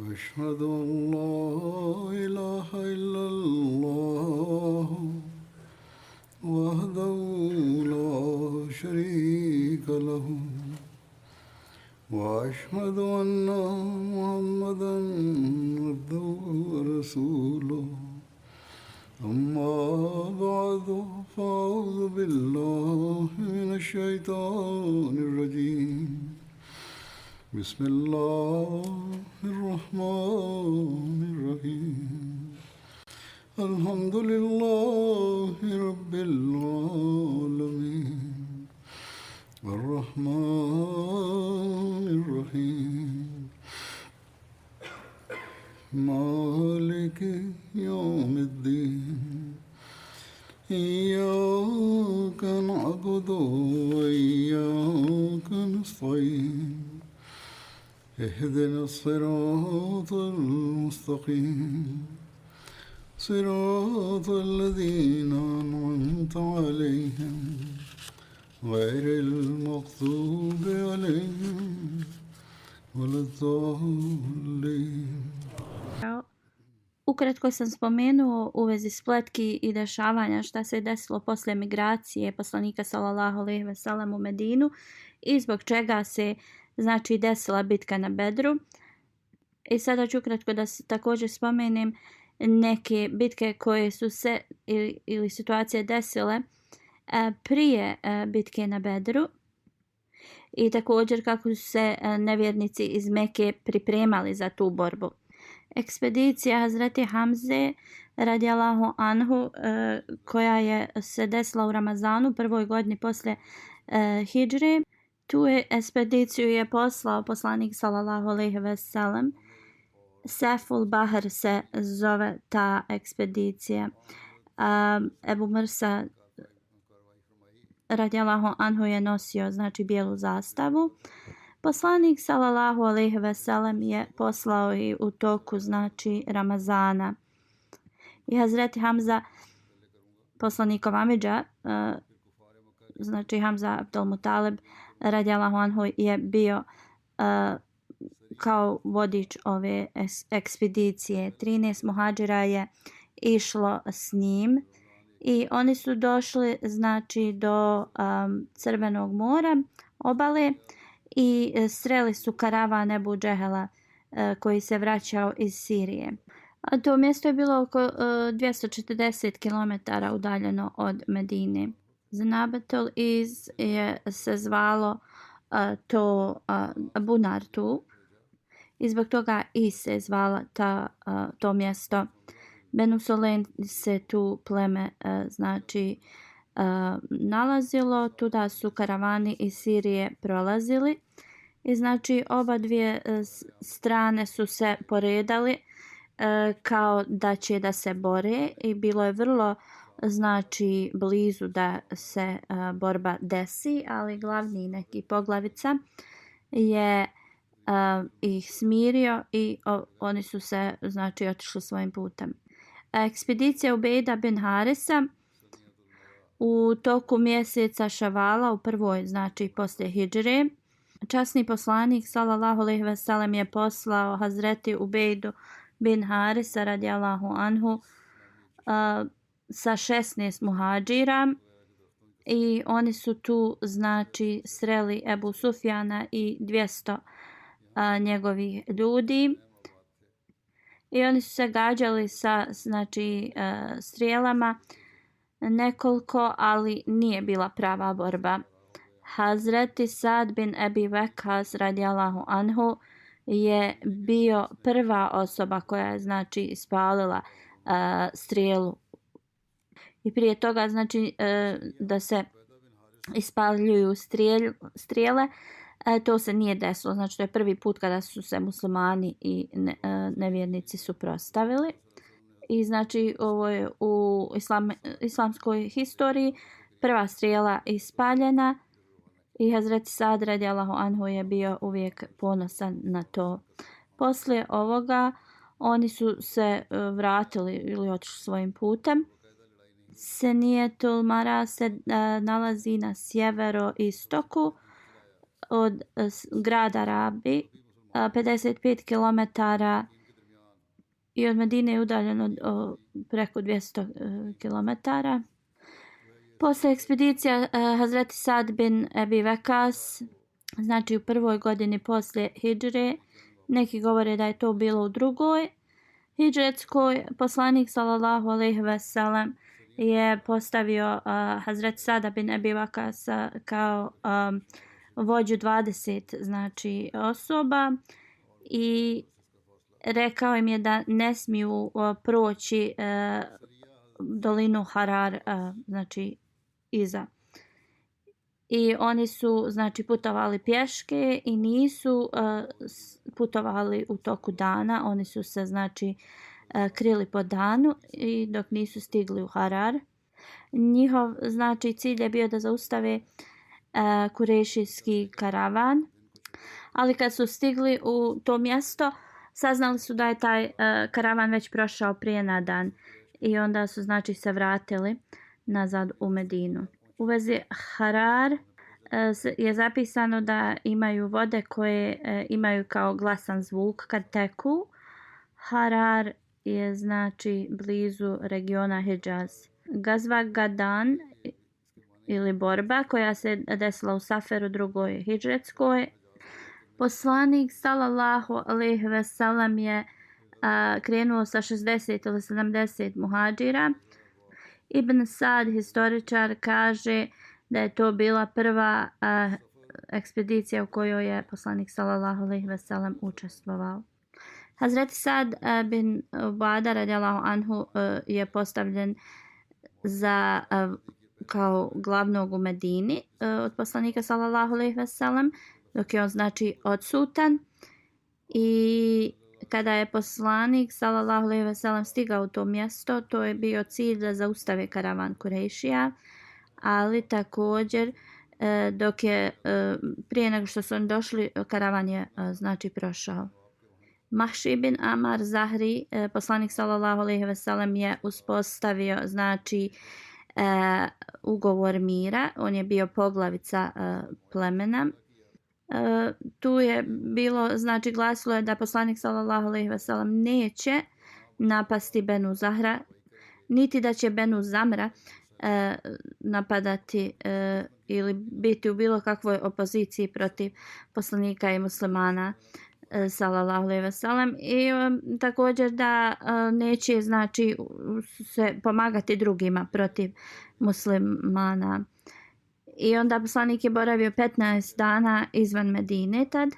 أشهد أن لا إله إلا الله وحده لا شريك له وأشهد أن محمدا عبده ورسوله أما بعد فأعوذ بالله من الشيطان الرجيم بسم الله الرحمن الرحيم الحمد لله رب العالمين الرحمن الرحيم مالك يوم الدين إياك نعبد وإياك نستعين اهدنا الصراط المستقيم صراط الذين أنعمت عليهم غير المغضوب عليهم ولا الضالين. Ukratko sam spomenuo u vezi spletki i dešavanja šta se desilo posle migracije poslanika sallallahu alejhi ve sellem u Medinu i zbog čega se znači desila bitka na Bedru. I sada ću ukratko da također spomenem neke bitke koje su se ili situacije desile prije bitke na Bedru i također kako su se nevjernici iz Mekke pripremali za tu borbu. Ekspedicija Hazreti Hamze radijallahu anhu koja je se desila u Ramazanu prvoj godini posle hidžre. Tu ekspediciju je poslao poslanik sallallahu alejhi ve sellem. Seful Bahr se zove ta ekspedicija. Ebu Mrsa radijallahu anhu je nosio znači bijelu zastavu. Poslanik sallallahu alejhi ve sellem je poslao i u toku znači Ramazana. I Hazreti Hamza poslanikov amidža znači Hamza Abdul Mutalib radijallahu anhu je bio kao vodič ove ekspedicije. 13 muhadžira je išlo s njim i oni su došli znači do Crvenog mora, obale i sreli su karavan Ebu Džehela koji se vraćao iz Sirije. A to mjesto je bilo oko 240 km udaljeno od Medine. Zanabetul Iz je se zvalo to bunar tu i zbog toga i se zvala to mjesto. Benu Solen se tu pleme znači nalazilo, tuda su karavani iz Sirije prolazili i znači oba dvije strane su se poredali kao da će da se bore i bilo je vrlo znači blizu da se borba desi, ali glavni neki poglavica je ih smirio i oni su se znači otišli svojim putem. Ekspedicija Ubejda bin Harisa u toku mjeseca Šavala u prvoj znači poslije hidžre časni poslanik sallallahu alejhi ve sellem je poslao Hazreti Ubejdu bin Harisa radijallahu anhu sa 16 muhadžira i oni su tu znači sreli Ebu Sufjana i 200 njegovih ljudi i oni su se gađali sa znači strijelama nekoliko, ali nije bila prava borba. Hazreti Sad bin Ebi Vekas radijallahu anhu je bio prva osoba koja je znači ispalila strijelu. I prije toga znači da se ispaljuju strijele, to se nije desilo. Znači to je prvi put kada su se muslimani i nevjernici suprotstavili. I znači ovo je u islamskoj historiji prva strijela ispaljena i Hazreti Sad radijallahu anhu je bio uvijek ponosan na to. Poslije ovoga oni su se vratili ili otišli svojim putem. Senijetul Mara se nalazi na sjeveroistoku od grada Rabi 55 km i od Medine je udaljeno preko 200 km. Posle ekspedicija Hazreti Sad bin Ebi Waqqas, znači u prvoj godini poslije hidžre, neki govore da je to bilo u drugoj hidžretskoj, poslanik sallallahu alejhi ve sellem je postavio Hazreti Sada bin Ebi Waqqasa kao vođu 20 znači osoba i rekao im je da ne smiju proći dolinu Harar, znači iza. I oni su znači putovali pješke i nisu putovali u toku dana, oni su se znači krili po danu i dok nisu stigli u Harar. Njihov znači cilj je bio da zaustave kurešijski karavan, ali kad su stigli u to mjesto saznali su da je taj karavan već prošao prije na dan i onda su znači se vratili nazad u Medinu. U vezi Harar je zapisano da imaju vode koje imaju kao glasan zvuk kad teku. Harar je znači blizu regiona Hidžaz. Gazva Gadan ili borba koja se desila u Saferu drugoj hidžretskoj. Poslanik sallallahu alejhi ve sellem je krenuo sa 60 ili 70 muhadžira. Ibn Sad, historičar, kaže da je to bila prva ekspedicija u kojoj je poslanik sallallahu alejhi ve sellem učestvovao. Hazreti Sad bin Ubada radijallahu anhu je postavljen za kao glavnog u Medini od poslanika sallallahu alejhi ve sellem, dok je on znači odsutan. I kada je poslanik sallallahu alejhi ve sellem stigao u to mjesto, to je bio cilj da zaustave karavan Kurešija, ali također dok je prije nego što su oni došli, karavan je znači prošao. Mahši bin Amar Zahri, poslanik sallallahu alejhi ve sellem je uspostavio znači ugovor mira, on je bio poglavica plemena. Tu je bilo, znači glasilo je da poslanik sallallahu alejhi ve sellem neće napasti Benu Zahra, niti da će Benu Zamra napadati ili biti u bilo kakvoj opoziciji protiv poslanika i muslimana sallallahu alejhi ve sellem i također da neće znači se pomagati drugima protiv muslimana. I onda poslanik je boravio 15 dana izvan Medine tad.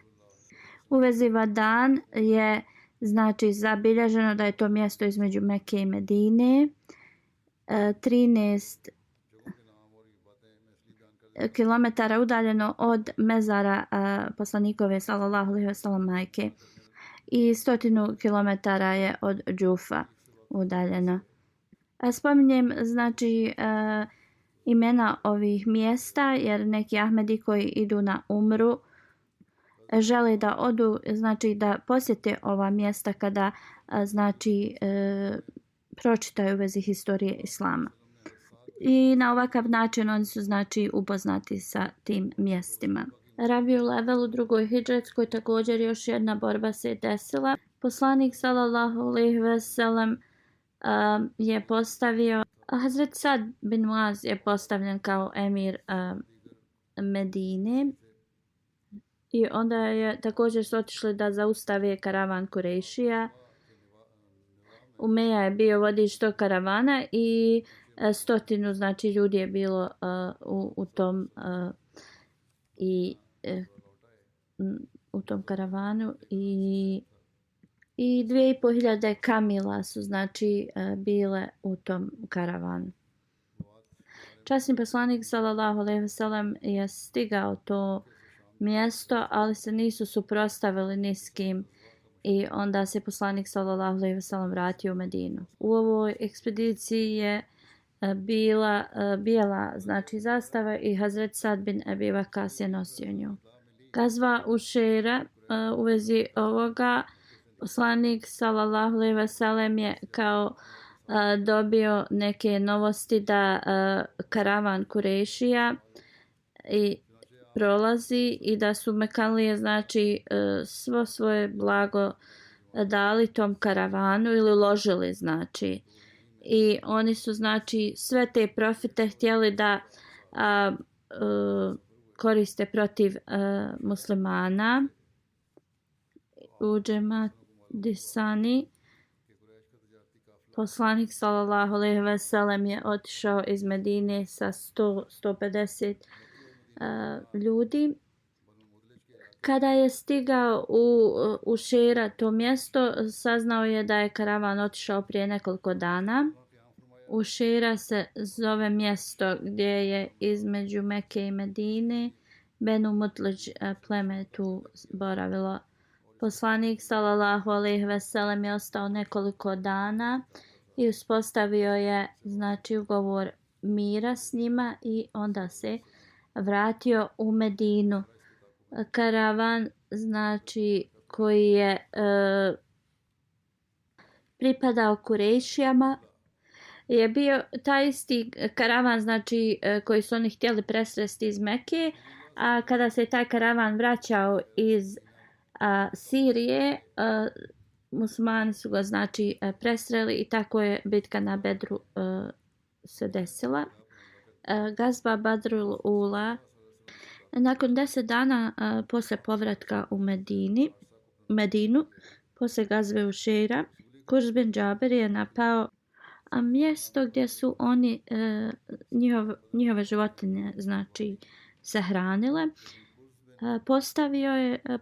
U vezi Vadan je znači zabilježeno da je to mjesto između Mekke i Medine. 13 kilometara udaljeno od mezara poslanikove sallallahu alejhi ve sellem majke i 100 kilometara je od Džufa udaljeno. Spominjem znači imena ovih mjesta jer neki Ahmedi koji idu na umru žele da odu, znači da posjete ova mjesta kada znači pročitaju u vezi historije islama. I na ovakav način oni su znači upoznati sa tim mjestima. Rabiul Level u drugoj hidžretskoj također još jedna borba se desila. Poslanik sallallahu alejhi ve sellem je postavio, Hazret Sad bin Muaz je postavljen kao emir Medine i onda je također su otišli da zaustave karavan Kurešija. Umeja je bio vodič tog karavana i 100 znači ljudi je bilo u tom u tom karavanu i 2500 kamila su znači bile u tom karavanu. Časni poslanik sallallahu alejhi ve sellem je stigao to mjesto, ali se nisu suprotstavili ni s kim i onda se poslanik sallallahu alejhi ve sellem vratio u Medinu. U ovoj ekspediciji je bila bijela znači zastava i Hazret Sad bin Ebi Waqqas je nosio nju. Gazva Ušejra, u vezi ovoga poslanik sallallahu alejhi ve sellem je kao dobio neke novosti da karavan Kurešija i prolazi i da su Mekanlije znači svo svoje blago dali tom karavanu ili uložili znači. I oni su znači sve te profite htjeli da koriste protiv muslimana u Džemadisani. Poslanik sallallahu alejhi ve sellem je otišao iz Medine sa 150 ljudi. Kada je stigao u Šira, to mjesto, saznao je da je karavan otišao prije nekoliko dana. U Šira se zove mjesto gdje je između Mekke i Medine. Benu Mutlić pleme tu boravilo. Poslanik sallallahu alejhi ve sellem je ostao nekoliko dana i uspostavio je znači ugovor mira s njima i onda se vratio u Medinu. Karavan znači koji je pripadao Kurejšijama je bio taj isti karavan znači koji su oni htjeli presresti iz Mekke, a kada se taj karavan vraćao iz Sirije, muslimani su ga znači presreli i tako je bitka na Bedru se desila. Gazba Badrul Ula. Nakon 10 dana posle povratka u Medinu, posle gazve u Šira, Kurz bin Džaber je napao mjesto gdje su oni njihove životinje znači se hranile.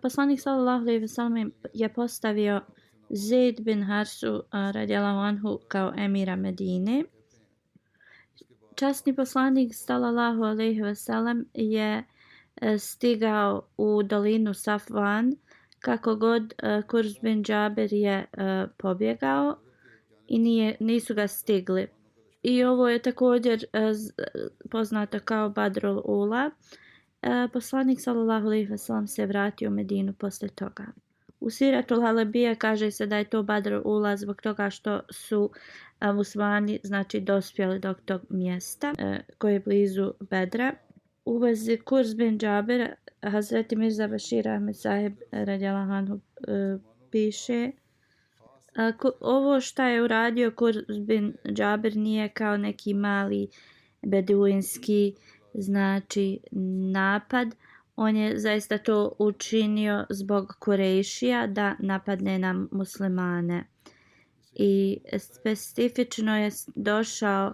Poslanik sallallahu alejhi ve sellem je postavio Zaid bin Harsu radijallahu anhu kao emira Medine. Časni poslanik sallallahu alejhi ve sellem je stigao u dolinu Safvan, kako god Kurz bin Džaber je pobjegao i nisu ga stigli. I ovo je također poznato kao Badrul Ula. Poslanik sallallahu alejhi ve sellem se vratio u Medinu posle toga. U Siratul Halabija kaže se da je to Badrul Ula zbog toga što su muslimani znači dospjeli do tog mjesta koje je blizu Bedra. U vezi Kurz bin Džaber, Hazreti Mirza Bashir Ahmed Sahib radijallahu anhu piše ovo šta je uradio Kurz bin Džaber nije kao neki mali beduinski znači napad. On je zaista to učinio zbog Kurejšija da napadne na muslimane. I specifično je došao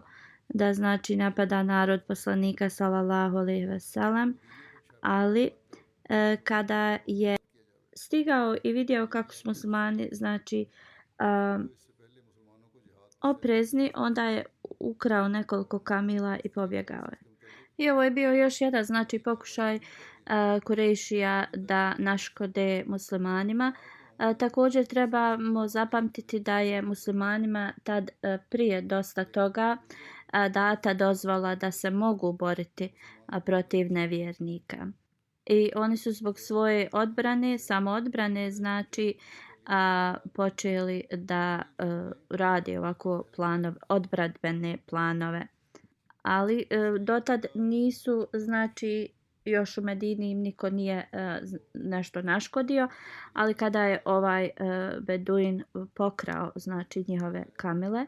da znači napada narod poslanika sallallahu alejhi ve sellem, ali kada je stigao i vidio kako su muslimani znači oprezni, onda je ukrao nekoliko kamila i pobjegao je. I ovo je bio još jedan znači pokušaj Kurejšija da naškode muslimanima. Također trebamo zapamtiti da je muslimanima tad prije dosta toga data dozvola da se mogu boriti protiv nevjernika. I oni su zbog svoje odbrane, samoodbrane, znači počeli da rade ovako odbradbene planove. Ali dotad nisu, znači još u Medini im niko nije nešto naškodio, ali kada je ovaj beduin pokrao znači njihove kamile,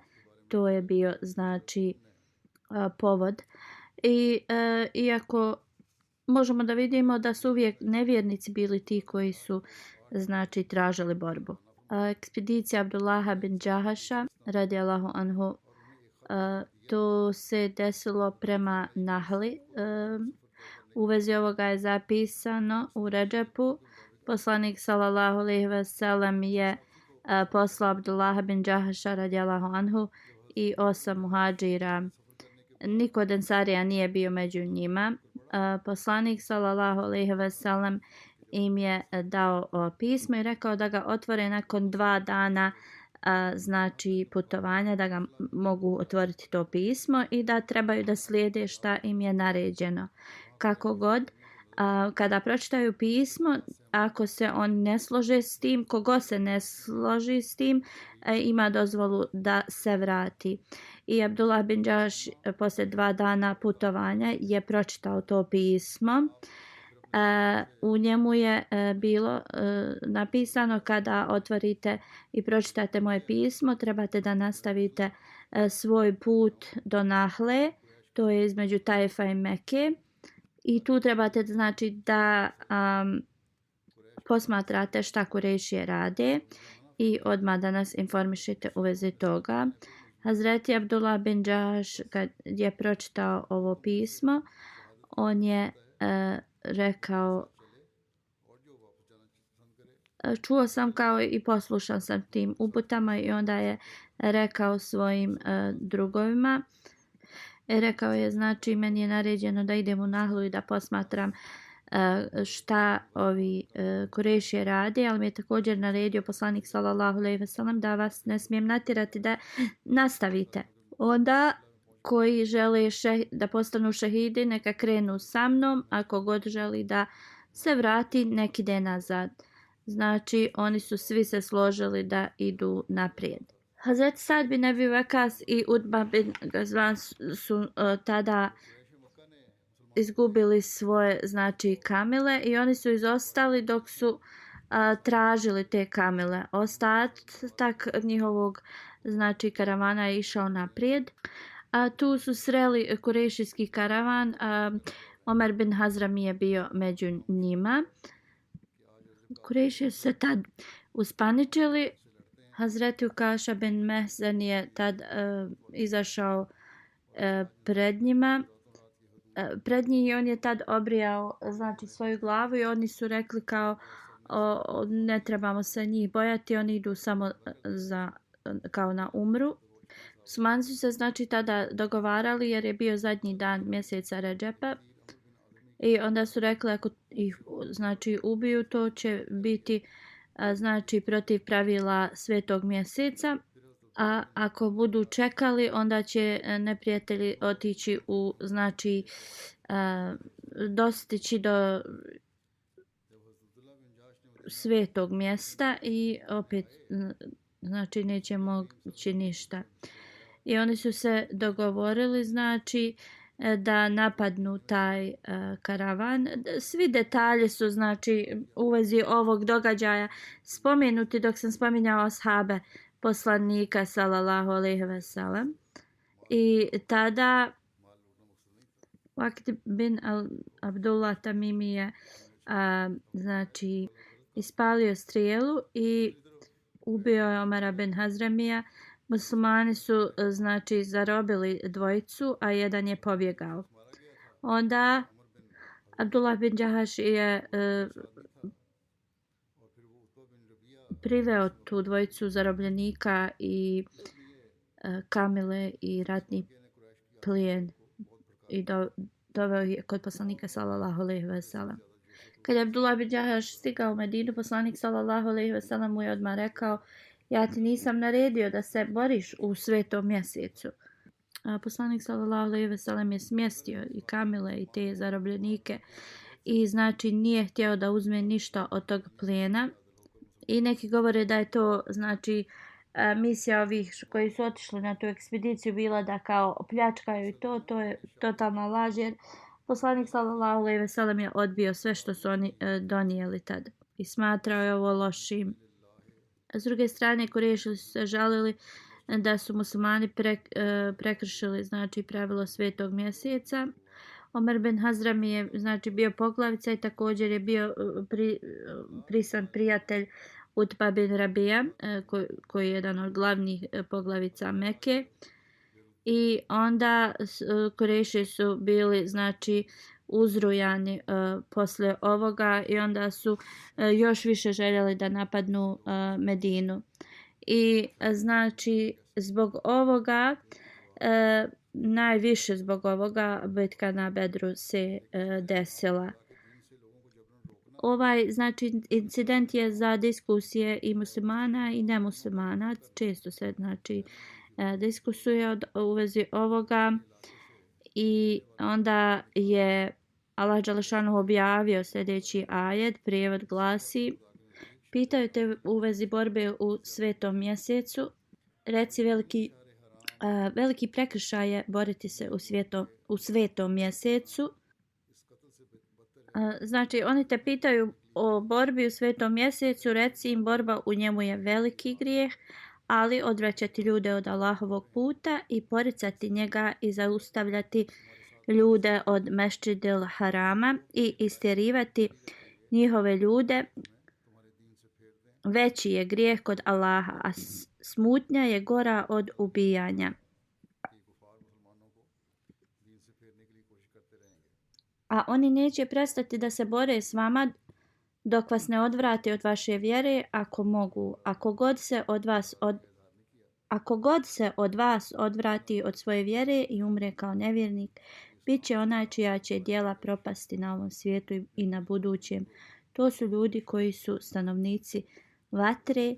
to je bio znači povod. I iako možemo da vidimo da su uvijek nevjernici bili ti koji su znači tražili borbu. Ekspedicija Abdullaha bin Džahaša radijallahu anhu, to se desilo prema Nahli. U vezi ovoga je zapisano u Redžepu. Poslanik sallallahu alejhi ve sellem je poslao Abdullaha bin Džahaša radijallahu anhu i 8 muhadžira. Niko od ensarija nije bio među njima. Poslanik sallallahu alejhi ve sellem im je dao pismo i rekao da ga otvore nakon 2 dana znači putovanja, da ga mogu otvoriti to pismo i da trebaju da slijede šta im je naređeno. Kako god, kada pročitaju pismo, ako se on ne slože s tim, kogo se ne složi s tim, ima dozvolu da se vrati. I Abdullah bin Džaš poslije 2 dana putovanja je pročitao to pismo U njemu je bilo napisano kada otvorite i pročitate moje pismo, trebate da nastavite svoj put do Nahle, to je između Tajfa i Mekke. I tu trebate znači da posmatrate šta Kurešije rade i odmah da nas informišete u vezi toga. Hazreti Abdullah bin Džaš kad je pročitao ovo pismo, on je rekao čuo sam kao i poslušao sam tim uputama i onda je rekao svojim drugovima. Rekao je znači meni je naređeno da idem u Nahlu i da posmatram šta ovi Kurešije rade, ali mi je također naredio poslanik sallallahu alejhi ve sellem da vas ne smijem natjerati da nastavite. Onda koji žele da postanu šehidi neka krenu sa mnom, ako god želi da se vrati nek ide nazad. Znači oni su svi se složili da idu naprijed. Hazret Sad bin Abi Wakas i Utba bin Gazvan su tada izgubili svoje znači kamile i oni su izostali dok su tražili te kamile. Ostatak njihovog znači karavana je išao naprijed. Tu su sreli kurešijski karavan. Omer bin Hazram je bio među njima. Kurešije se tad uspaničili. Hazreti Ukaša bin Mehzen je tad izašao pred njima. Pred njih i on je tad obrijao znači svoju glavu i oni su rekli kao ne trebamo se njih bojati, oni idu samo kao na umru. Muslimani su se znači tada dogovarali jer je bio zadnji dan mjeseca Redžepa i onda su rekli ako ih znači ubiju to će biti znači protiv pravila svetog mjeseca, a ako budu čekali onda će neprijatelji otići u znači dostići do svetog mjesta i opet znači neće moći ništa. I oni su se dogovorili znači da napadnu taj karavan. Svi detalji su znači u vezi ovog događaja spomenuti dok sam spominjao ashabe poslanika sallallahu alejhi ve sellem. I tada Waqt bin Abdullah Tamimi je znači ispalio strijelu i ubio je Omara bin Hazramija. Muslimani su znači zarobili dvojicu, a jedan je pobjegao. Onda Abdullah bin Džahaš je priveo tu dvojicu zarobljenika i kamile i ratni plijen i doveo je kod poslanika sallallahu alejhi ve sellem. Kad je Abdullah bin Džahaš stigao u Medinu, poslanik sallallahu alejhi ve sellem mu je odmah rekao ja ti nisam naredio da se boriš u svetom mjesecu. Poslanik sallallahu alejhi ve sellem je smjestio i kamile i te zarobljenike i znači nije htio da uzme ništa od tog plijena. I neki govore da je to znači misija ovih koji su otišli na tu ekspediciju bila da kao opljačkaju i to je totalna laž jer poslanik sallallahu alejhi ve sellem je odbio sve što su oni donijeli tada i smatrao je ovo lošim. S druge strane, Kurešili su se žalili da su muslimani prekršili znači pravilo svetog mjeseca. Omer bin Hazram je znači bio poglavica i također je bio prisan prijatelj Utba bin Rabija koji je jedan od glavnih poglavica Mekke. I onda Kurešiji su bili znači uzrujani posle ovoga i onda su još više željeli da napadnu Medinu. I znači zbog ovoga najviše zbog ovoga bitka na Bedru se desila. Ovaj znači incident je za diskusije i muslimana i nemuslimana. Često se znači diskusuje u vezi ovoga i onda je Allah dželešanu objavio sljedeći ajet, prijevod glasi: pitaju te u vezi borbe u svetom mjesecu, reci veliki prekršaj je boriti se u svetom mjesecu. Znači, oni te pitaju o borbi u svetom mjesecu, reci im borba u njemu je veliki grijeh, ali odvraćati ljude od Allahovog puta i poricati njega i zaustavljati ljude od Mešćidil Harama i istjerivati njihove ljude veći je grijeh kod Allaha, a smutnja je gora od ubijanja. A oni neće prestati da se bore s vama dok vas ne odvrate od vaše vjere ako mogu. Ako god se od vas odvrati od svoje vjere i umre kao nevjernik, bit će onaj čija će djela propasti na ovom svijetu i na budućem. To su ljudi koji su stanovnici vatre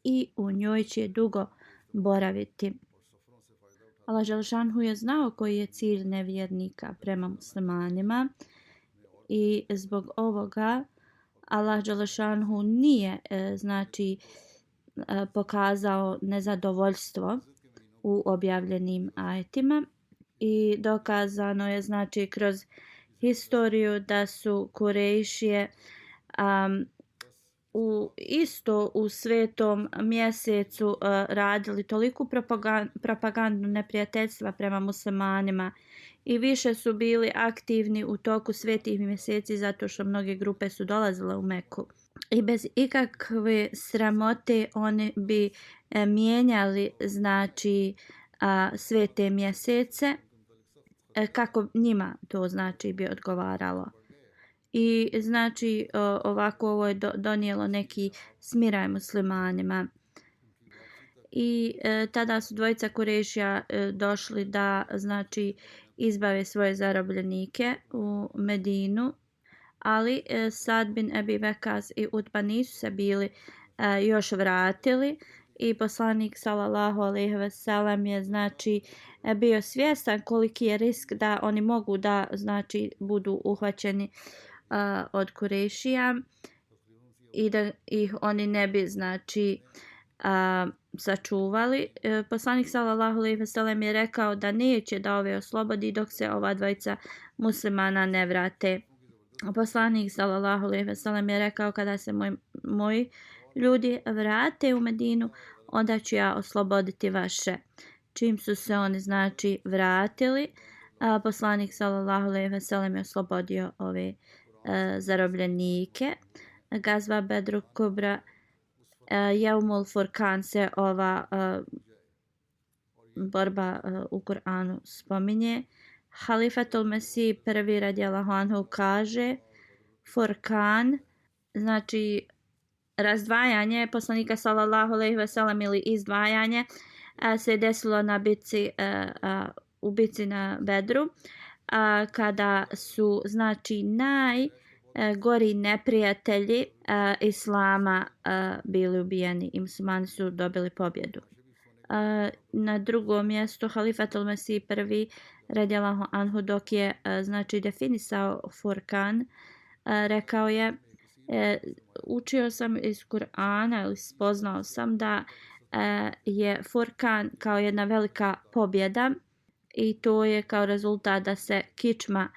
i u njoj će dugo boraviti. Allah Đelešanhu je znao koji je cilj nevjernika prema muslimanima i zbog ovoga Allah Đelešanhu nije pokazao nezadovoljstvo u objavljenim ajetima i dokazano je kroz historiju da su Kurejšije u svetom mjesecu radili toliku propagandu neprijateljstva prema muslimanima i više su bili aktivni u toku svetih mjeseci zato što mnoge grupe su dolazile u Meku. I bez ikakve sramote oni bi mijenjali svete mjesece kako njima to bi odgovaralo. I ovako ovo je donijelo neki smiraj muslimanima. I tada su dvojica Kurešija došli da izbave svoje zarobljenike u Medinu, ali Sad bin Ebi Vekas i Utba nisu se bili još vratili i poslanik sallallahu alejhi ve sellem je bio svjestan koliki je risk da oni mogu da budu uhvaćeni od Kurešija i da ih oni ne bi sačuvali. Poslanik sallallahu alejhi ve sellem je rekao da neće da ove oslobodi dok se ova dvojica muslimana ne vrate. Poslanik sallallahu alejhi ve sellem je rekao kada se moji ljudi vrate u Medinu, onda ću ja osloboditi vaše. Čim su se oni vratili, poslanik sallallahu alejhi ve sellem je oslobodio ove zarobljenike. Gazva Bedru Kubra, Jeumul Furkan se ova borba u Kur'anu spominje. Halifatul Mesih prvi radijallahu anhu kaže Furkan, razdvajanje poslanika sallallahu alejhi ve sellem ili izdvajanje se desilo na u bici na Bedru kada su najgori neprijatelji islama bili ubijeni i muslimani su dobili pobjedu. Na drugom mjestu Halifatul Mesih prvi radijallahu anhu dok je definisao Furkan, rekao je učio sam iz Kur'ana ili spoznao sam da je Furkan kao jedna velika pobjeda i to je kao rezultat da se kičma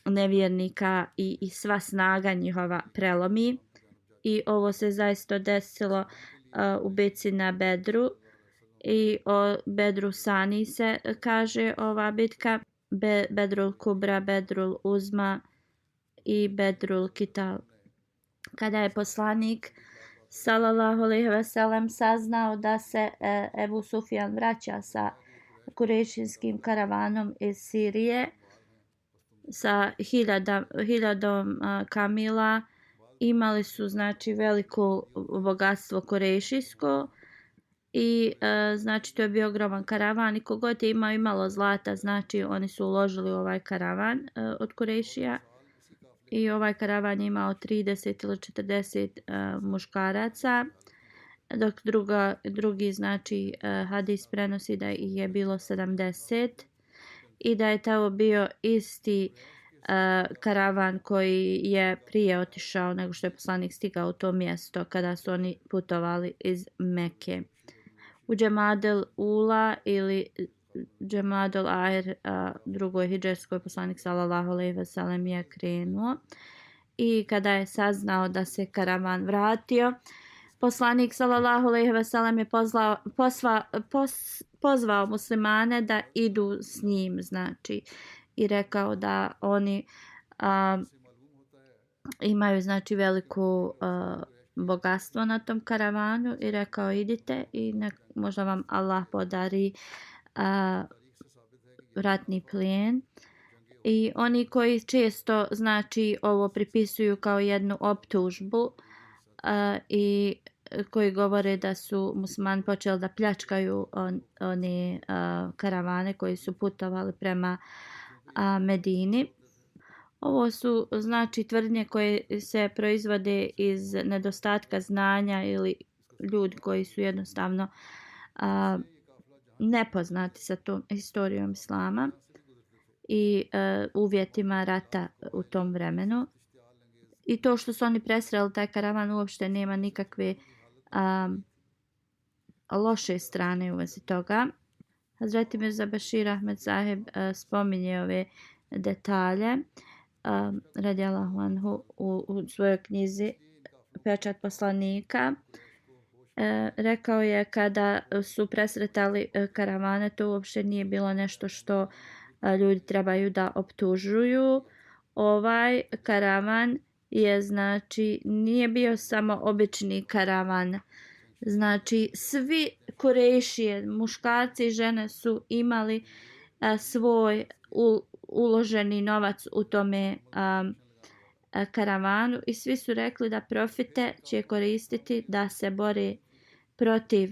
nevjernika i sva snaga njihova prelomi i ovo se zaista desilo u bici na Bedru i o Bedru Sani se kaže ova bitka, Bedrul Kubra, Bedrul Uzma i Bedrul Kital. Kada je poslanik sallallahu alejhi ve sellem saznao da se Ebu Sufjan vraća sa kurešijskim karavanom iz Sirije sa hiljadom kamila, imali su veliko bogatstvo kurešijsko i to je bio ogroman karavan i kogod je imao imalo zlata, oni su uložili u ovaj karavan od Kurešija i ovaj karavan je imao 30 ili 40 muškaraca, dok drugi hadis prenosi da ih je bilo 70 i da je tamo bio isti karavan koji je prije otišao nego što je poslanik stigao u to mjesto kada su oni putovali iz Mekke. U Džemadel Ula ili Džemadul Ahir, drugoj hidžerskoj, poslanik sallallahu alejhi ve sellem je krenuo. I kada je saznao da se karavan vratio, poslanik sallallahu alejhi ve sellem je pozvao muslimane da idu s njim, znači, i rekao da oni imaju, znači, veliko bogatstvo na tom karavanu i rekao idite i možda vam Allah podari ratni plijen. I oni koji često, znači, ovo pripisuju kao jednu optužbu i koji govore da su muslimani počeli da pljačkaju one karavane koji su putovali prema Medini. Ovo su, znači, tvrdnje koje se proizvode iz nedostatka znanja ili ljudi koji su jednostavno nepoznati sa tom historijom islama i uvjetima rata u tom vremenu. I to što su oni presreli taj karavan uopšte nema nikakve loše strane u vezi toga. Hazreti Mirza Bashir Ahmed Saheb spominje ove detalje radijallahu anhu u svojoj knjizi Pečat poslanika. Rekao je kada su presretali karavane, to uopšte nije bilo nešto što ljudi trebaju da optužuju. Ovaj karavan je, znači, nije bio samo obični karavan. Znači, svi Kurejšije, muškarci i žene su imali svoj uloženi novac u tome karavanu i svi su rekli da profite će koristiti da se bore protiv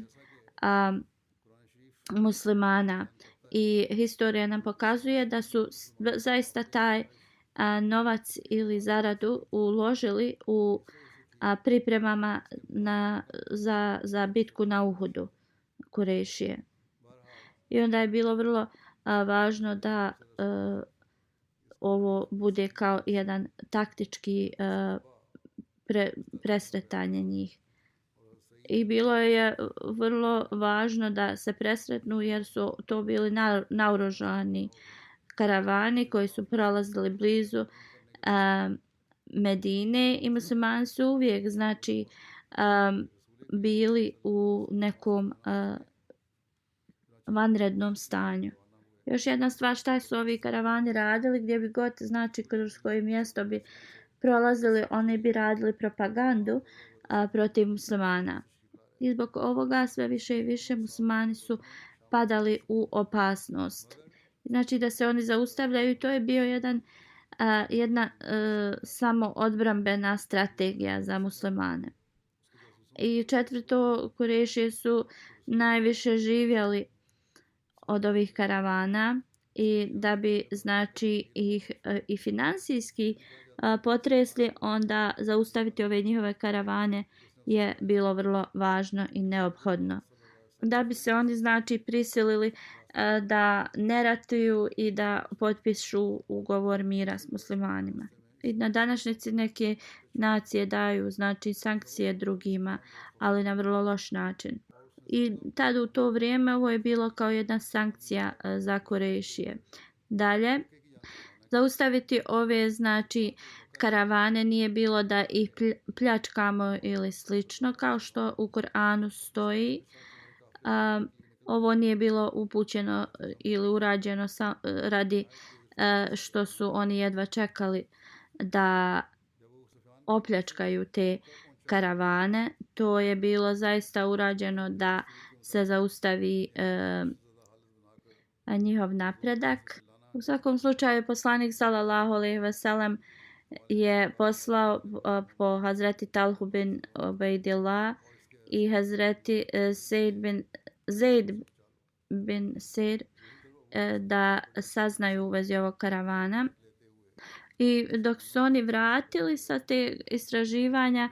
muslimana. I historija nam pokazuje da su zaista taj novac ili zaradu uložili u pripremama za bitku na Uhudu Kurejšije. I onda je bilo vrlo važno da ovo bude kao jedan taktički presretanje njih. I bilo je vrlo važno da se presretnu jer su to bili naoružani karavani koji su prolazili blizu Medine i muslimani su uvijek, znači, bili u nekom vanrednom stanju. Još jedna stvar, šta su ovi karavani radili, gdje bi god, znači, kroz koje mjesto bi prolazili, oni bi radili propagandu protiv muslimana. I zbog ovoga sve više i više muslimani su padali u opasnost. Znači da se oni zaustavljaju, to je bio jedna samo odbrambena strategija za muslimane. I četvrto, Kurejšije su najviše živjeli od ovih karavana i da bi, znači, ih i finansijski potresli, onda zaustaviti ove njihove karavane je bilo vrlo važno i neophodno. Da bi se oni, znači, prisilili da ne ratuju i da potpišu ugovor mira s muslimanima. I na današnjici neke nacije daju, znači, sankcije drugima, ali na vrlo loš način. I tada u to vrijeme ovo je bilo kao jedna sankcija za Kurejšije. Dalje, zaustaviti ove, znači, karavane nije bilo da ih pljačkamo ili slično, kao što u Kur'anu stoji. Ovo nije bilo upućeno ili urađeno radi što su oni jedva čekali da opljačkaju te karavane. To je bilo zaista urađeno da se zaustavi njihov napredak. U svakom slučaju poslanik sallallahu alejhi ve sellem je poslao po Hazreti Talhu bin Ubejdillah i Hazreti Zaid bin Sir da saznaju u vezi ovog karavana. I dok su oni vratili sa te istraživanja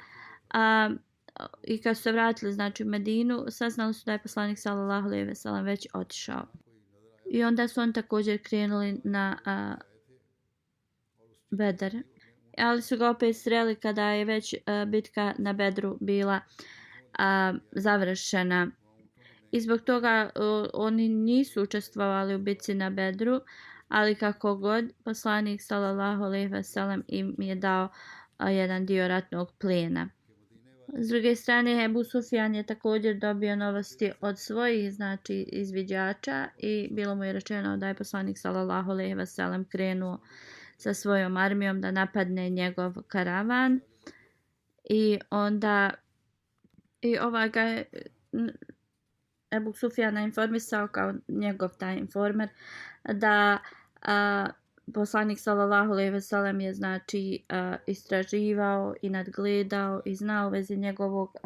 i kad su se vratili, znači, u Medinu, saznali su da je poslanik sallallahu alejhi ve sellem već otišao. I onda su oni također krenuli na Bedar. Ali su ga opet sreli kada je već bitka na Bedru bila završena. i zbog toga oni nisu učestvovali u bitci na Bedru, ali kako god, poslanik sallallahu alejhi ve sellem im je dao jedan dio ratnog plijena. S druge strane, Ebu Sufjan je također dobio novosti od svojih, znači, izviđača i bilo mu je rečeno da je poslanik sallallahu alejhi ve sellem krenuo sa svojom armijom da napadne njegov karavan i onda ga je Ebu Sufjana informisao kao njegov taj informer da poslanik sallallahu alejhi ve sellem je znači istraživao i nadgledao i znao u vezi njegovog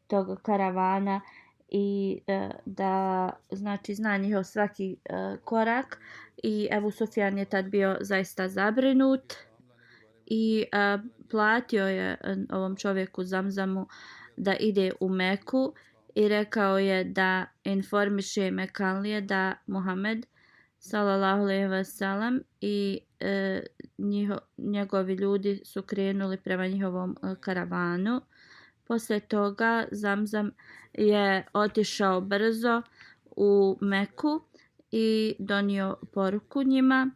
tog karavana i da znači zna njihov svaki korak i Ebu Sufjan je tad bio zaista zabrinut i platio je ovom čovjeku Zamzamu da ide u Meku i rekao je da informiše Mekanlije da Muhammed sallallahu alejhi ve sellem i njegovi ljudi su krenuli prema njihovom karavanu. Poslije toga Zamzam je otišao brzo u Meku i donio poruku njima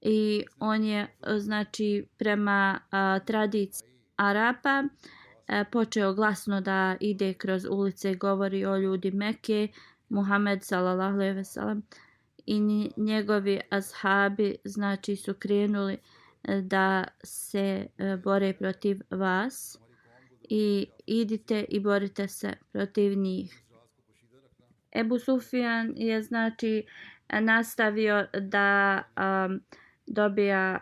i on je znači prema tradiciji Arapa počeo glasno da ide kroz ulice i govori o ljudi Mekke, Muhammed sallallahu alejhi ve sellem i njegovi ashabi znači su krenuli da se bore protiv vas i idite i borite se protiv njih. Ebu Sufjan je znači nastavio da dobija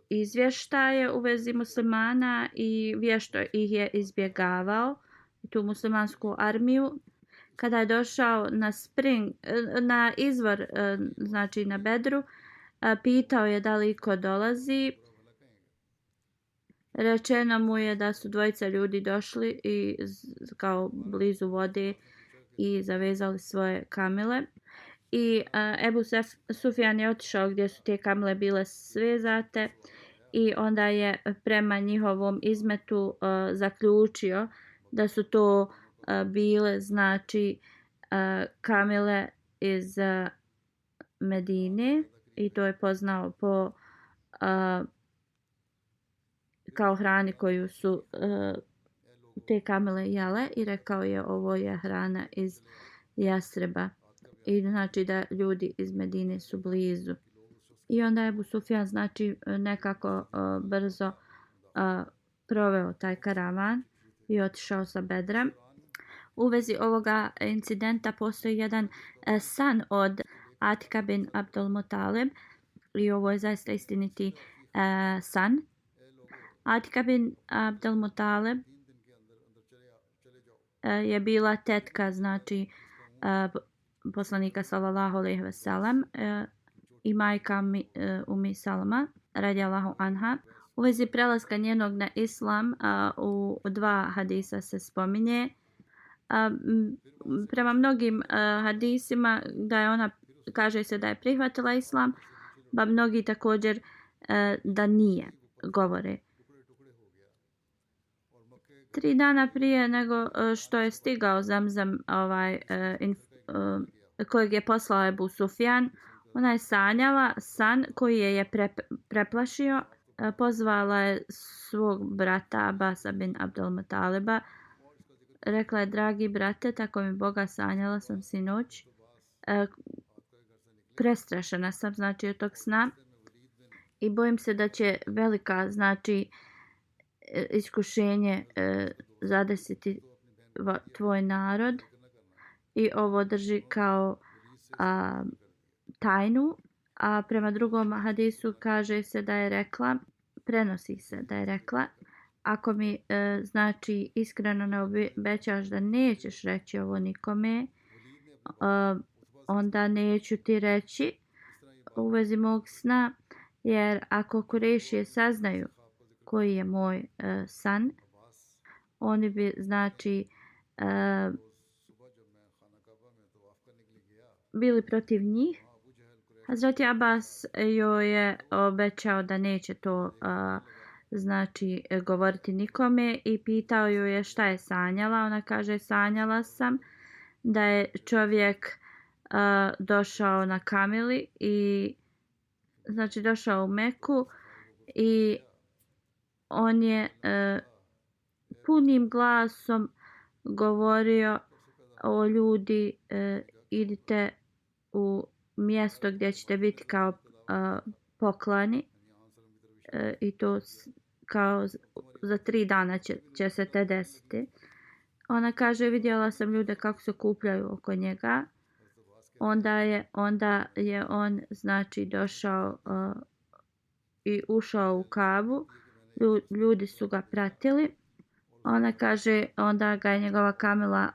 izvještaje u vezi muslimana i vješto ih je izbjegavao, tu muslimansku armiju. Kada je došao na izvor, znači na Bedru, pitao je da li ko dolazi. Rečeno mu je da su dvojica ljudi došli i kao blizu vode i zavezali svoje kamile. I Ebu Sufjan je otišao gdje su te kamile bile svezate i onda je prema njihovom izmetu zaključio da su to bile znači kamile iz Medine i to je poznao po kao hrani koju su te kamile jele i rekao je ovo je hrana iz Jasreba i znači da ljudi iz Medine su blizu. I onda je Ebu Sufjan znači nekako brzo proveo taj karavan i otišao sa Bedra. U vezi ovoga incidenta postoji jedan san od Atika bin Abdul Mutalib i ovo je zaista istiniti san. Atika bin Abdul Mutalib je bila tetka znači poslanika sallallahu alejhi ve sellem i majka Ummi Salama radijallahu anha. U vezi prelaska njenog na islam u dva hadisa se spominje. Prema mnogim hadisima da je ona, kaže se da je prihvatila islam, pa mnogi također da nije, govore. 3 dana prije nego što je stigao Zamzam kojeg je poslao Ebu Sufjan, ona je sanjala san koji je preplašio. Pozvala je svog brata Abasa bin Abdul Mutaliba. Rekla je, dragi brate, tako mi Boga, sanjala sam sinoć. Prestrašena sam znači od tog sna i bojim se da će velika znači iskušenje zadesiti tvoj narod i ovo drži kao tajnu. A prema drugom hadisu kaže se da je rekla, prenosi se da je rekla, ako mi znači iskreno ne obećaš da nećeš reći ovo nikome, onda neću ti reći u vezi mog sna, jer ako Kurešije saznaju koji je moj san, oni bi znači bili protiv njih. Hazreti Abbas joj je obećao da neće to znači govoriti nikome i pitao ju je šta je sanjala. Ona kaže sanjala sam da je čovjek došao na kamili i znači došao u Meku i on je punim glasom govorio o ljudi idite u mjesto gdje ćete biti kao poklani i to kao za 3 dana će se te desiti. Ona kaže vidjela sam ljude kako se kupljaju oko njega. Onda je on znači došao i ušao u Kabu. Ljudi su ga pratili. Ona kaže onda ga je njegova kamila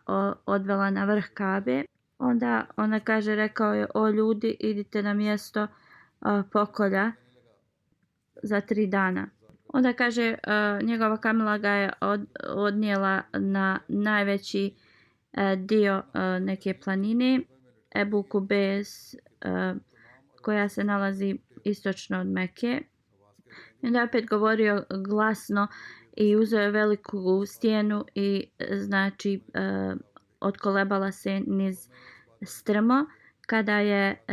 odvela na vrh Kabe. Onda ona kaže rekao je o ljudi idite na mjesto pokolja za 3 dana. Onda kaže njegova kamila ga je odnijela na najveći dio neke planine Ebu Kubes koja se nalazi istočno od Mekke. I onda je opet govorio glasno i uzeo je veliku stijenu i znači otkolebala se niz strmo. Kada je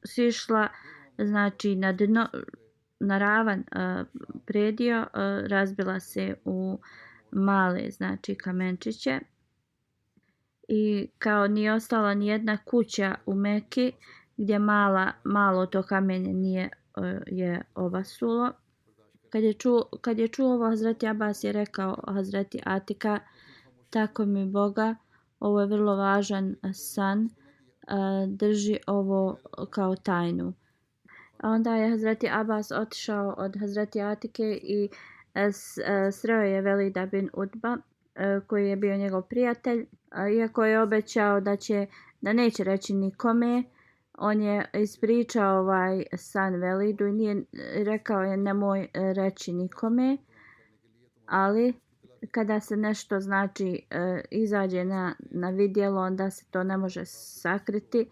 sišla znači na dno, na ravan predio, razbila se u male znači kamenčiće i kao nije ostala ni jedna kuća u Meki gdje malo to kamenje nije je obasulo. Kad je čuo ovo, Hazreti Abbas je rekao Hazreti Atika, tako mi Boga, ovo je vrlo važan san, drži ovo kao tajnu. A onda je Hazreti Abbas otišao od Hazreti Atike i sreo je Velida bin Utba, koji je bio njegov prijatelj. Iako je obećao da neće reći nikome, on je ispričao ovaj san Velidu i nije rekao je nemoj reći nikome, ali kada se nešto znači izađe na vidjelo, onda se to ne može sakriti.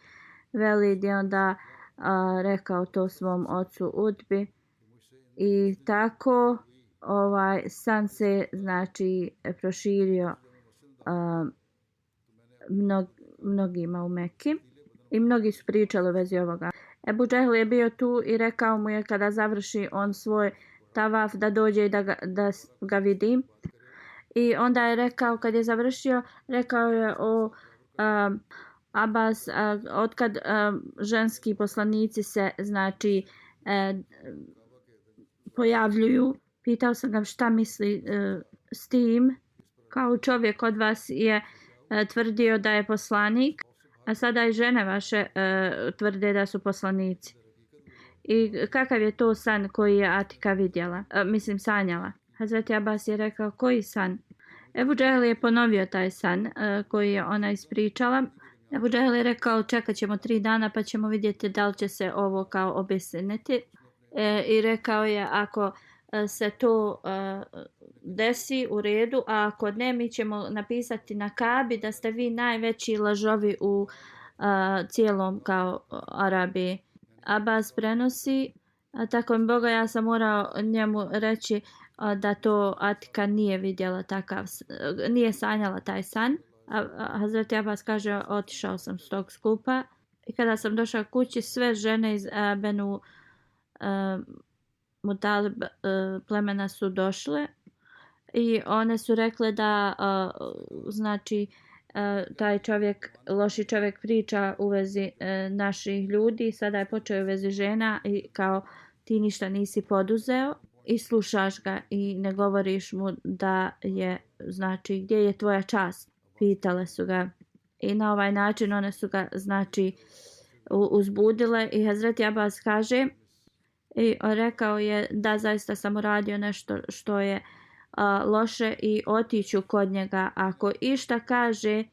Velid je onda rekao to svom ocu Utbi i tako ovaj san se znači proširio mnogima u Meki i mnogi su pričali u vezi ovoga. Ebu Džehl je bio tu i rekao mu je kada završi on svoj tavaf da dođe i da ga vidi. I onda je rekao kad je završio, rekao je o Abbas, otkad ženski poslanici se znači pojavljuju. Pitao sam ga šta misli s tim. Kao čovjek od vas je tvrdio da je poslanik, a sada i žene vaše tvrde da su poslanici. I kakav je to san koji je Atika vidjela? Sanjala. Hazreti Abbas je rekao koji san? Ebu Džehl je ponovio taj san koji je ona ispričala. Ebu Džehl je rekao čekat ćemo 3 dana pa ćemo vidjeti da li će se ovo kao obistiniti. I rekao je ako se to desi u redu, a ako ne mi ćemo napisati na Kabi da ste vi najveći lažovi u cijelom kao Arabiji. Abbas prenosi, tako mi Boga ja sam morao njemu reći da to Atika nije vidjela nije sanjala taj san. Hazreti Abbas kaže otišao sam s tog skupa i kada sam došao kući sve žene iz Benu Mutalib plemena su došle i one su rekle da znači taj loši čovjek priča u vezi naših ljudi, sada je počeo u vezi žena i kao ti ništa nisi poduzeo i slušaš ga i ne govoriš mu da je znači gdje je tvoja čast, pitale su ga i na ovaj način one su ga znači uzbudile i Hazreti Abbas kaže i rekao je da zaista sam uradio nešto što je loše i otiću kod njega ako išta kaže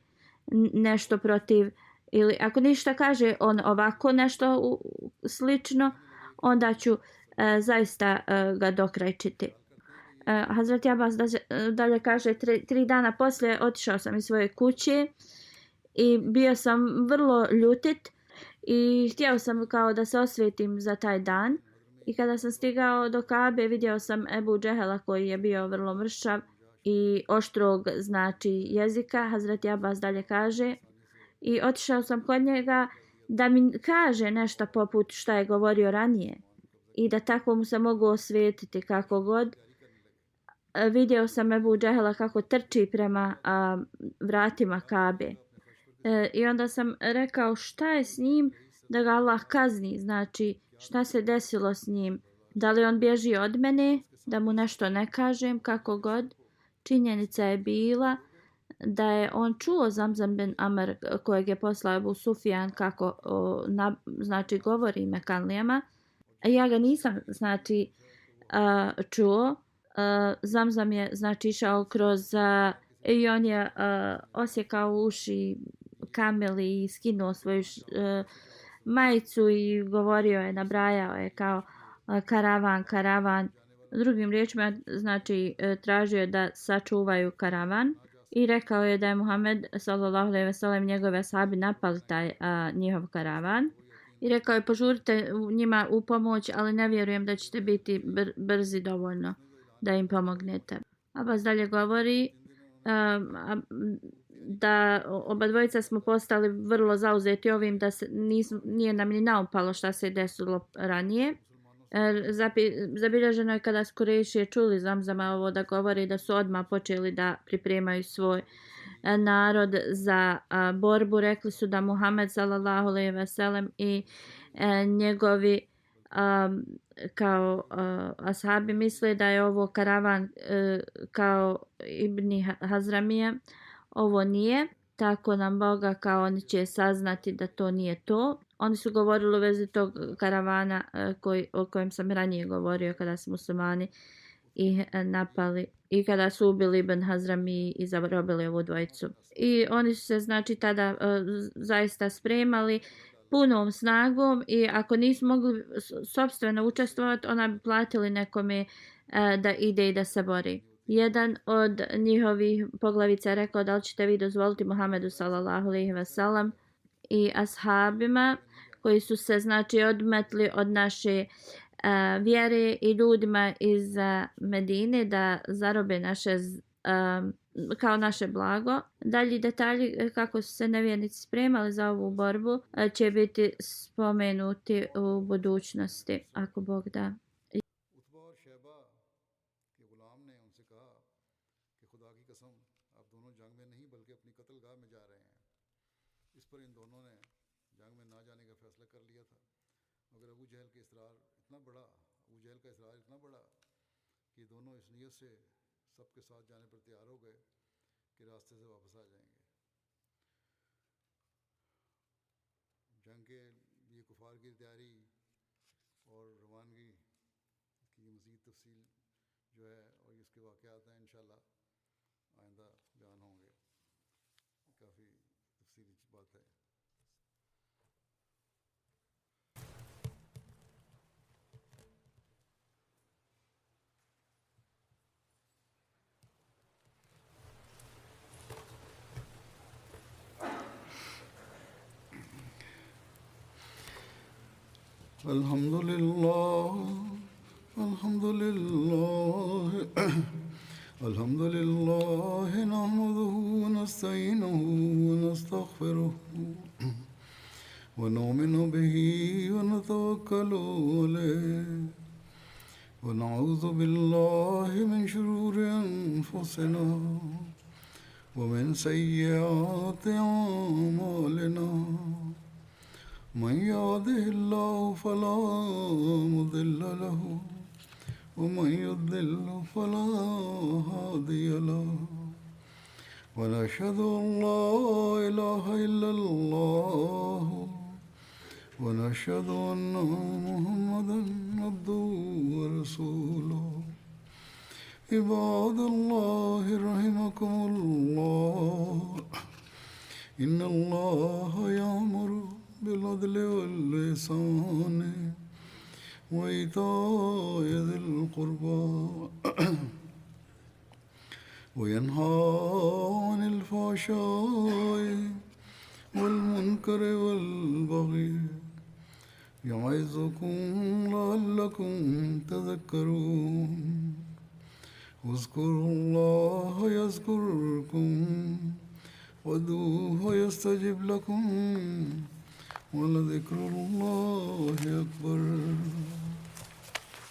nešto protiv ili ako ništa kaže on ovako nešto slično onda ću zaista ga dokrajčiti. Hazreti Abbas dalje kaže 3 dana poslije otišao sam iz svoje kuće i bio sam vrlo ljutit i htio sam kao da se osvetim za taj dan I kada sam stigao do Kabe vidio sam Ebu Džehela koji je bio vrlo mršav i oštrog znači jezika. Hazreti Abbas dalje kaže i otišao sam kod njega da mi kaže nešto poput šta je govorio ranije i da tako mu se mogu osvetiti kako god. Vidio sam Ebu Džehela kako trči prema vratima Kabe. I onda sam rekao šta je s njim da ga Allah kazni, znači šta se desilo s njim, da li on bježi od mene, da mu nešto ne kažem, kako god. Činjenica je bila da je on čuo Zamzam bin Amr kojeg je poslao Ebu Sufjan kako znači govori Mekanlijama. Ja ga nisam znači čuo. Zamzam je znači išao kroz i on je osjekao uši kameli i skinuo svoju majicu i govorio je, nabrajao je kao karavan, karavan. Drugim riječima znači tražio je da sačuvaju karavan i rekao je da je Muhammed sallallahu alejhi ve sellem njegove ashabi napali taj njihov karavan. I rekao je požurite njima u pomoć, ali ne vjerujem da ćete biti brzi dovoljno da im pomognete. Abbas dalje govori da oba dvojica smo postali vrlo zauzeti ovim da se nije nam ni naupalo šta se desilo ranije. Zabilježeno je kada su Kurejšije čuli Zamzama ovo da govori da su odmah počeli da pripremaju svoj narod za borbu. Rekli su da Muhammed sallallahu alejhi ve sellem i njegovi kao ashabi misle da je ovo karavan kao Ibni Hazramija. Ovo nije, tako nam Boga kao oni će saznati da to nije to. Oni su govorili u vezi tog karavana o kojem sam ranije govorio kada su muslimani ih napali i kada su ubili Ibn Hazrami i zarobili ovu dvojicu. I oni su se znači tada zaista spremali punom snagom i ako nisu mogli sopstveno učestvovati, ona bi platili nekome da ide i da se bori. Jedan od njihovih poglavica je rekao da li ćete vi dozvoliti Muhammedu sallallahu alejhi ve sellem i ashabima koji su se znači odmetli od naše vjere i ljudima iz Medine da zarobe naše kao naše blago. Dalji detalji kako su se nevjernici spremali za ovu borbu će biti spomenuti u budućnosti ako Bog da. सबके साथ जाने पर तैयार हो गए कि रास्ते से वापस आ जाएंगे। जंग के लिए कुफार की तैयारी और रवानगी की मज़ीद तफसील जो है और इसके वाक़यात हैं इंशाल्लाह आइंदा बयान होंगे। काफ़ी तफसीली बात है। الحمد لله الحمد لله الحمد لله نحمده ونستعينه ونستغفره ونؤمن به ونتوكل عليه ونعوذ بالله من شرور أنفسنا ومن سيئات أعمالنا من يهده الله فلا مضل له ومن يضلل فلا هادي له ونشهد أن لا إله إلا الله ونشهد أن محمدا عبده ورسوله عباد الله رحمكم الله إن الله يأمر بالعدل والإحسان وإيتاء ذي القربى وينهى عن الفحشاء والمنكر والبغي يعظكم لعلكم تذكرون اذكروا الله يذكركم وادعوه يستجب لكم ولذكر الله أكبر